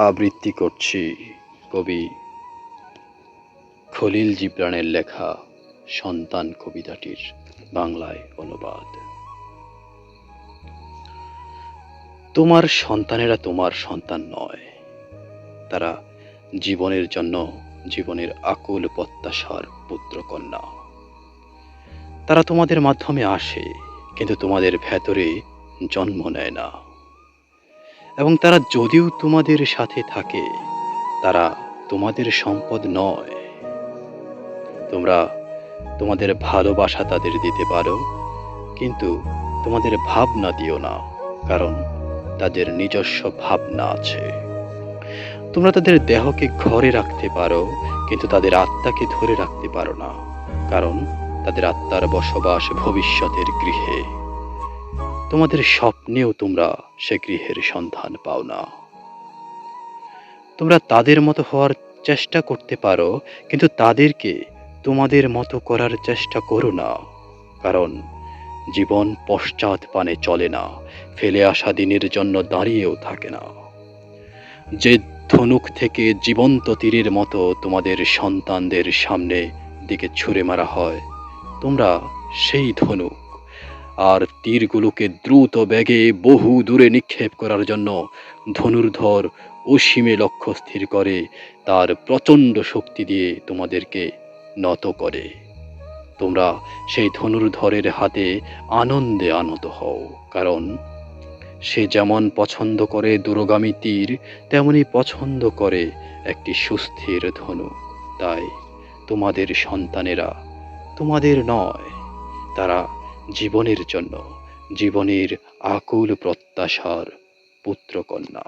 আবৃত্তি করছি কবি খলিল জিবরানের লেখা সন্তান কবিতাটির বাংলায় অনুবাদ। তোমার সন্তানেরা তোমার সন্তান নয়, তারা জীবনের জন্য জীবনের আকুল প্রত্যাশার পুত্র কন্যা। তারা তোমাদের মাধ্যমে আসে, কিন্তু তোমাদের ভেতরে জন্ম নেয় না। এবং তারা যদিও তোমাদের সাথে থাকে, তারা তোমাদের সম্পদ নয়। তোমরা তোমাদের ভালোবাসা তাদের দিতে পারো, কিন্তু তোমাদের ভাবনা দিও না, কারণ তাদের নিজস্ব ভাবনা আছে। তোমরা তাদের দেহকে ঘরে রাখতে পারো, কিন্তু তাদের আত্মাকে ধরে রাখতে পারো না, কারণ তাদের আত্মার বসবাস ভবিষ্যতের গৃহে। তোমাদের স্বপ্নেও তোমরা সে গৃহের সন্ধান পাও না। তোমরা তাদের মতো হওয়ার চেষ্টা করতে পারো, কিন্তু তাদেরকে তোমাদের মতো করার চেষ্টা করো না, কারণ জীবন পশ্চাৎ পানে চলে না, ফেলে আসা দিনের জন্য দাঁড়িয়েও থাকে না। যে ধনুক থেকে জীবন্ত তীরের মতো তোমাদের সন্তানদের সামনে দিকে ছুঁড়ে মারা হয়, তোমরা সেই ধনুক। আর তীরগুলোকে দ্রুত বেগে বহু দূরে নিক্ষেপ করার জন্য ধনুর্ধর অসীমে লক্ষ্য স্থির করে তার প্রচণ্ড শক্তি দিয়ে তোমাদেরকে নত করে। তোমরা সেই ধনুর্ধরের হাতে আনন্দে আনত হও, কারণ সে যেমন পছন্দ করে দূরগামী তীর, তেমনি পছন্দ করে একটি সুস্থির ধনুক। তাই তোমাদের সন্তানেরা তোমাদের নয়, তারা জীবনের জন্য জীবনের আকুল প্রত্যাশার পুত্রকন্যা।